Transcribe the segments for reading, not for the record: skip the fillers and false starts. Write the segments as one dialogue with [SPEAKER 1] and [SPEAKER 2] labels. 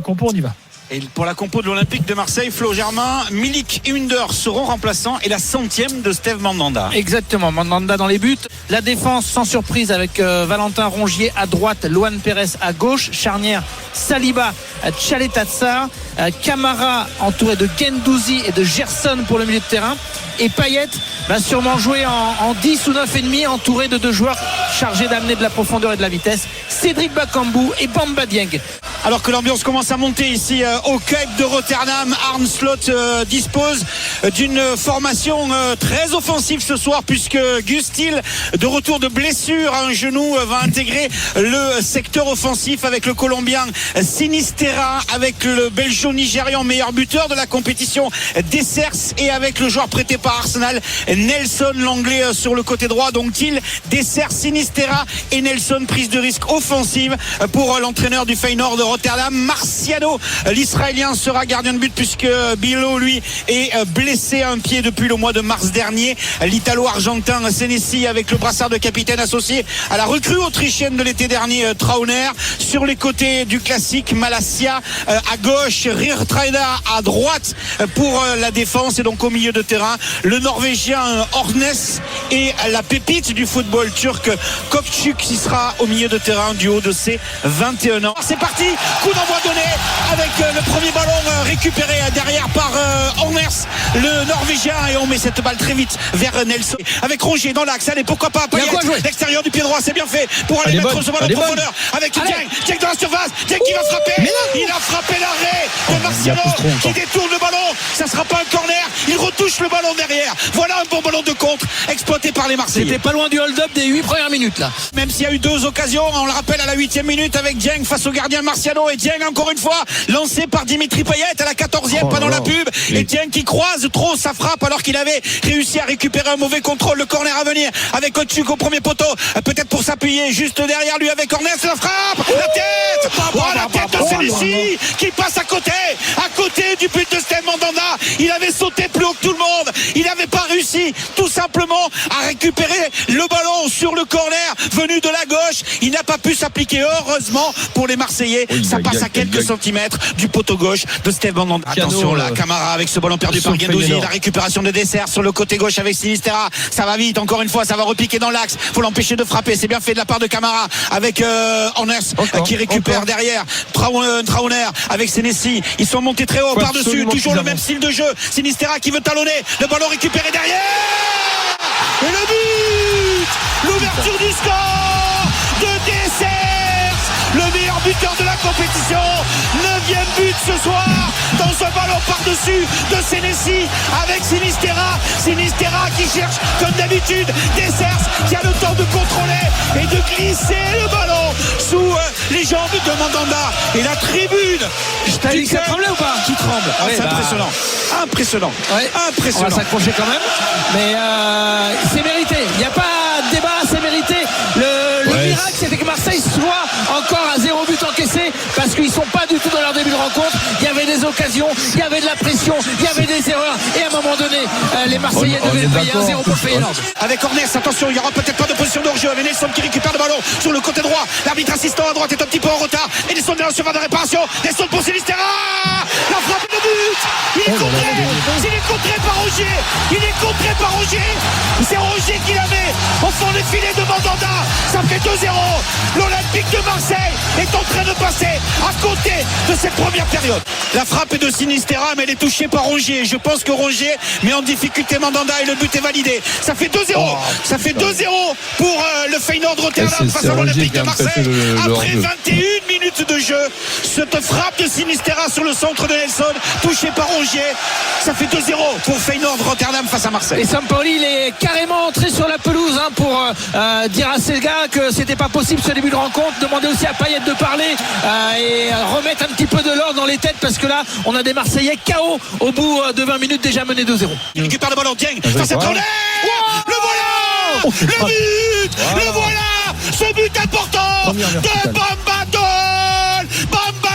[SPEAKER 1] compo, on y va.
[SPEAKER 2] Et pour la compo de l'Olympique de Marseille, Flo Germain, Milik et Under seront remplaçants et la 100e de Steve Mandanda.
[SPEAKER 3] Exactement, Mandanda dans les buts. La défense sans surprise avec Valentin Rongier à droite, Luan Pérez à gauche, charnière Saliba, Tchaletazza, Camara entouré de Guendouzi et de Gerson pour le milieu de terrain. Et Payet va sûrement jouer en 10 ou 9,5 entouré de deux joueurs chargés d'amener de la profondeur et de la vitesse, Cédric Bakambu et Bamba Dieng.
[SPEAKER 2] Alors que l'ambiance commence à monter ici au Cape de Rotterdam, Arne Slot dispose d'une formation très offensive ce soir, puisque Gus Til, de retour de blessure à un genou, va intégrer le secteur offensif avec le Colombien Sinisterra, avec le Belgeo-Nigérian meilleur buteur de la compétition Dessers, et avec le joueur prêté par Arsenal Nelson, l'anglais sur le côté droit. Donc Til, Dessers, Sinisterra et Nelson, prise de risque offensive pour l'entraîneur du Feyenoord de Rotterdam. Marciano, l'Israélien, sera gardien de but, puisque Bilo, lui, est blessé à un pied depuis le mois de mars dernier. L'Italo-Argentin Senesi, avec le brassard de capitaine, associé à la recrue autrichienne de l'été dernier, Trauner. Sur les côtés du classique, Malassia à gauche, Rirtraida à droite pour la défense, et donc au milieu de terrain, le Norvégien Hornes et la pépite du football turc Kokçuk, qui sera au milieu de terrain du haut de ses 21 ans. C'est parti, coup d'envoi donné avec le premier ballon récupéré derrière par Hornes, le Norvégien, et on met cette balle très vite vers Nelson avec Rongier dans l'axe. Allez, pourquoi pas Payet, l'extérieur du pied droit, c'est bien fait pour aller mettre ce ballon en profondeur avec Dieng dans la surface, Dieng qui va frapper, il a frappé l'arrêt de Marciano qui détourne le ballon, ça sera pas un corner, il retouche le ballon derrière. Voilà un bon ballon de contre exploité par les Marseillais.
[SPEAKER 3] C'était pas loin du hold-up des 8 premières minutes là.
[SPEAKER 2] Même s'il y a eu deux occasions, on le rappelle, à la 8e minute avec Dieng face au gardien Marciano, et Dieng encore une fois lancé par Dimitri Payet à la 14e pendant la pub, et Dieng qui croise trop sa frappe alors qu'il avait réussi à récupérer un mauvais contrôle. Le corner à venir avec Kokçuk au premier poteau, peut-être pour s'appuyer juste derrière lui avec Hornes. La frappe, la tête, la tête de Senesi qui passe à côté du but de Steve Mandanda. Il avait sauté plus haut que tout le monde, il n'avait pas réussi tout simplement à récupérer le ballon sur le corner venu de la gauche. Il n'a pas pu s'appliquer. Heureusement pour les Marseillais, ça passe à quelques centimètres du poteau gauche de Steve Mandanda. Attention là, Camara avec ce ballon perdu par Guendouzi, la récupération de Dessers sur le côté gauche avec Sinisterra, ça va vite, encore une fois ça va repiquer dans l'axe, faut l'empêcher de frapper, c'est bien fait de la part de Camara avec Hornes qui récupère derrière Trauner avec Senesi, ils sont montés très haut par-dessus, toujours le même style de jeu. Sinisterra qui veut talonner, le ballon récupéré derrière, et le but, l'ouverture du score de Dessers, le meilleur buteur de la compétition, 9e but ce soir dans un ballon par-dessus de Senesi avec Sinisterra qui cherche comme d'habitude Dessers qui a le temps de contrôler et de glisser le ballon sous les jambes de Mandanda, et la tribune
[SPEAKER 3] ça tremblait ou pas?
[SPEAKER 2] Qui tremble, c'est impressionnant. Impressionnant.
[SPEAKER 3] On va s'accrocher quand même, mais c'est mérité, il n'y a pas de débat, c'est mérité. Le miracle, c'était que Marseille soit encore à 0 but encaissé, parce qu'ils sont pas du tout dans leur début de rencontre. Il y avait des occasions, il y avait de la pression, il y avait des erreurs, et à un moment donné les Marseillais devaient payer 1-0 pour Feyenoord.
[SPEAKER 2] Avec Hornes, attention, il n'y aura peut-être pas de position de hors-jeu, avec Nelson qui récupère le ballon sur le côté droit, l'arbitre assistant à droite est un petit peu en retard, et Nelson est dans la surface de réparation, Nelson pour Sinisterra, la frappe de but, il est contré par Rongier, c'est Rongier qui l'avait au fond des filets de Mandanda, ça fait 2-0. L'Olympique de Marseille est en train de passer à côté de cette première période. La frappe est de Sinisterra, mais elle est touchée par Rongier. Je pense que Rongier met en difficulté Mandanda, et le but est validé. Ça fait 2-0. Ça fait 2-0 pour le Feyenoord Rotterdam face à l'Olympique de Marseille. Après 21 minutes de jeu, cette frappe de Sinisterra sur le centre de Nelson, touchée par Rongier. Ça fait 2-0 pour Feyenoord Rotterdam face à Marseille.
[SPEAKER 3] Et Sampaoli, il est carrément entré sur la pelouse pour dire à ses gars que c'était pas possible ce début de rencontre. Demander aussi à Payet de parler et remettre un petit peu de l'ordre dans les têtes, parce que là on a des Marseillais KO au bout de 20 minutes, déjà menés 2-0.
[SPEAKER 2] Il récupère le ballon, Dieng face à Trauner, le voilà, le but, le voilà, ce but important de Bamba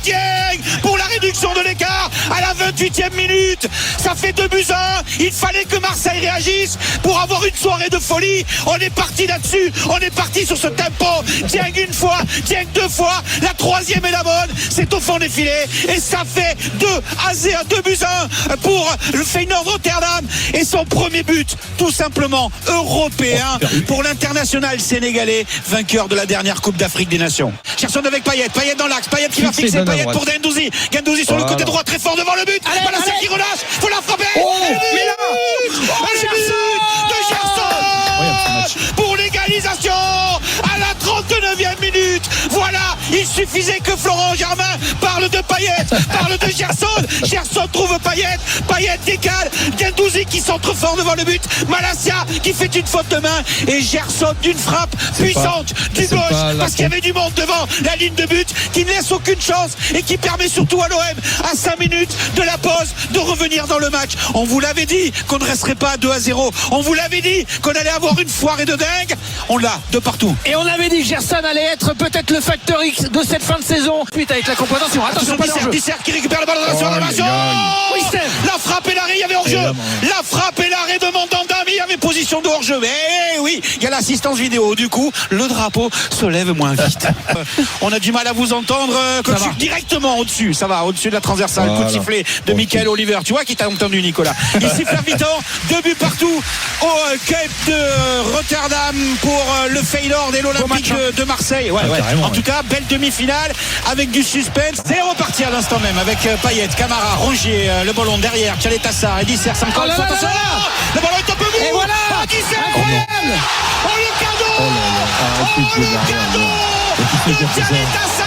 [SPEAKER 2] Dieng pour la réduction de l'écart à la 28e minute. Ça fait 2-1. Il fallait que Marseille réagisse pour avoir une soirée de folie. On est parti là-dessus, on est parti sur ce tempo. Dieng une fois, Dieng deux fois, la troisième est la bonne. C'est au fond des filets et ça fait 2-1 pour le Feyenoord Rotterdam et son premier but tout simplement européen pour l'international sénégalais, vainqueur de la dernière Coupe d'Afrique des Nations. Gerson avec Payet dans l'axe, Payet qui va fixer, Payet pour Gendouzi sur le côté droit très fort devant le but. Malacia qui relâche, faut la frapper. Le but de Gerson pour l'égalisation à la 39e minute. Voilà, il suffisait que Florent Germain parle de Payet, parle de Gerson. Gerson trouve Payet, Payet décale, Gendouzi qui centre fort devant le but, Malacia qui fait une faute de main et Gerson d'une frappe puissante du gauche parce qu'il y avait du monde devant la ligne de but qui ne laisse aucune chance et qui permet surtout à l'OM à 5 minutes de la pause de revenir dans le match. On vous l'avait dit qu'on ne resterait pas à 2-0, on vous l'avait dit qu'on allait avoir une foirée de dingue, on l'a de partout.
[SPEAKER 3] Et on avait dit que Gerson allait être peut-être le facteur X de cette fin de saison. Suite avec la compétition. Attention, pas d'enjeu.
[SPEAKER 2] Disser qui récupère le ballon dans la surnomation. La frappe et l'arrêt, il y avait hors-jeu. La frappe et l'arrêt de Mandanda, mais il y avait position de hors-jeu. Mais oui, il y a l'assistance vidéo. Du coup, le drapeau se lève moins vite. On a du mal à vous entendre. Directement au-dessus. Ça va, au-dessus de la transversale. Coup de sifflet de Michael Oliver. Tu vois qui t'a entendu, Nicolas. Il siffle à mi-temps. 2 buts partout au Cape de Rotterdam pour le Feyenoord et l'Olympique de Marseille. En tout cas, belle demi-finale avec du suspense. C'est reparti à l'instant même avec Payet, Camara, Rongier, le ballon derrière, Tchalet Tassar et Disser. Attention, le ballon est un peu mou.
[SPEAKER 3] Et voilà,
[SPEAKER 2] Disser,
[SPEAKER 3] incroyable.
[SPEAKER 2] le cadeau de Tchalet Tassar.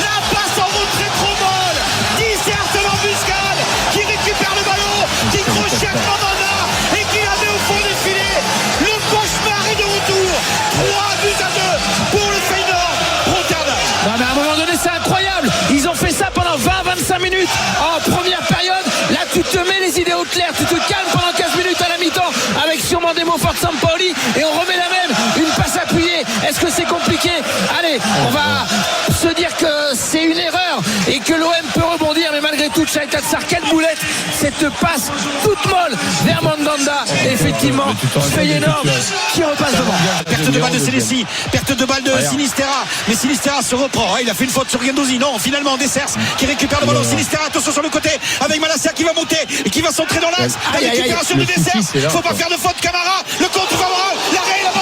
[SPEAKER 2] La passe en retrait trop molle. Disser de l'embuscade qui récupère le ballon, qui crochette Mandanda et qui la met au fond des filets. Le cauchemar est de retour. 3-2 pour le Feyenoord Rotterdam.
[SPEAKER 3] Non mais à un moment donné c'est incroyable. Ils ont fait ça pendant 20-25 minutes en première période. Là tu te mets les idées au clair, tu te calmes pendant 15 minutes à la mi-temps avec sûrement des mots forts de Sampaoli et on remet la même, une passe appuyée. Est-ce que c'est compliqué? Allez, on va se dire que c'est une erreur et que l'OM peut rebondir, mais malgré tout Tchalet Tassar, quelle boulette, cette passe toute molle vers Mandanda. Et effectivement Feyenoord qui repasse devant.
[SPEAKER 2] Perte de balle de Sénessi, perte de balle de Sinistera, mais Sinistera se reprend. Il a fait une faute sur Gendouzi. Non, finalement Dessers qui récupère le ballon. Sinistera, attention sur le côté avec Malacia qui va monter et qui va s'entrer dans l'axe. La récupération de Dessers. Faut pas faire de faute. Camara, le contre favorable, l'arrêt, la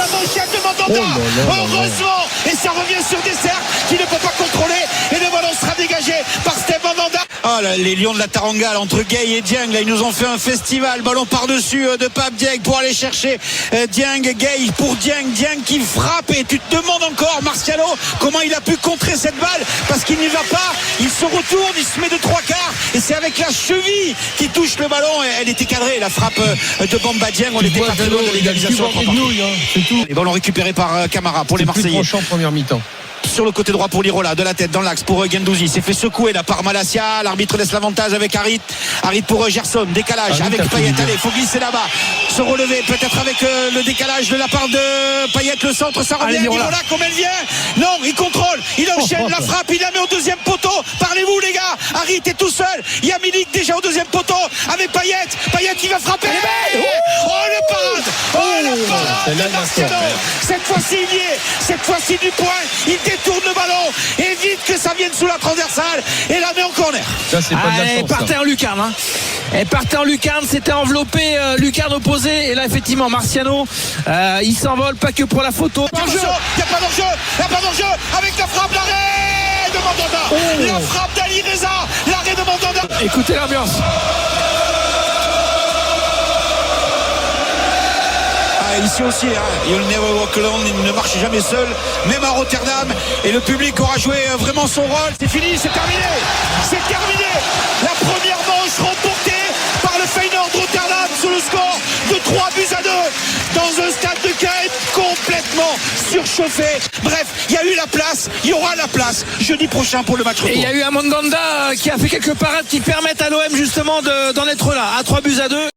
[SPEAKER 2] manchette de Mandanda. Heureusement, et ça revient sur Dessers qui ne peut pas contrôler et le ballon sera dégagé par Steve Mandanda. Ah là, les Lions de la Taranga entre Gueye et Dieng, là ils nous ont fait un festival. Ballon par-dessus de Pape Dieng pour aller chercher Dieng, Gueye pour Dieng qui frappe et tu te demandes encore Marciano comment il a pu contrer cette balle parce qu'il n'y va pas, il se retourne, il se met de 3 quarts et c'est avec la cheville qui touche le ballon et elle était cadrée, la frappe de Bamba Dieng. On était pas très loin de l'égalisation. Les ballons récupérés par Camara pour les Marseillais.
[SPEAKER 1] Première mi-temps.
[SPEAKER 2] Sur le côté droit pour Lirola, de la tête dans l'axe pour Gendouzi, s'est fait secouer là par Malacia, l'arbitre laisse l'avantage avec Harit pour Gerson, décalage avec Payet, allez faut glisser là-bas, se relever peut-être avec le décalage de la part de Payet, le centre ça revient, Lirola comme elle vient, non il contrôle, il enchaîne la frappe, il la met au deuxième poteau, parlez-vous les gars, Harit est tout seul, il y a Milik déjà au deuxième poteau avec Payet qui va frapper, la parade Marciano, cette fois-ci il y est, cette fois-ci du point, il détourne le ballon, évite que ça vienne sous la transversale et la met en corner.
[SPEAKER 1] Ça c'est pas de la chance.
[SPEAKER 3] Elle partait en lucarne, Elle partait en lucarne, c'était enveloppé lucarne opposée et là effectivement Marciano il s'envole, pas que pour la photo.
[SPEAKER 2] Il n'y a pas d'enjeu avec la frappe, l'arrêt de Mandanda, la frappe d'Ali Reza, l'arrêt de Mandanda.
[SPEAKER 3] Écoutez l'ambiance.
[SPEAKER 2] Ici aussi, You'll never walk alone, il ne marche jamais seul, même à Rotterdam, et le public aura joué vraiment son rôle. C'est fini, c'est terminé. La première manche remportée par le Feyenoord Rotterdam sous le score de 3-2 dans un stade de Caen complètement surchauffé. Bref, il y a eu la place, il y aura la place jeudi prochain pour le match retour.
[SPEAKER 3] Et il y a eu un Mandanda qui a fait quelques parades qui permettent à l'OM justement d'en être là, à 3-2.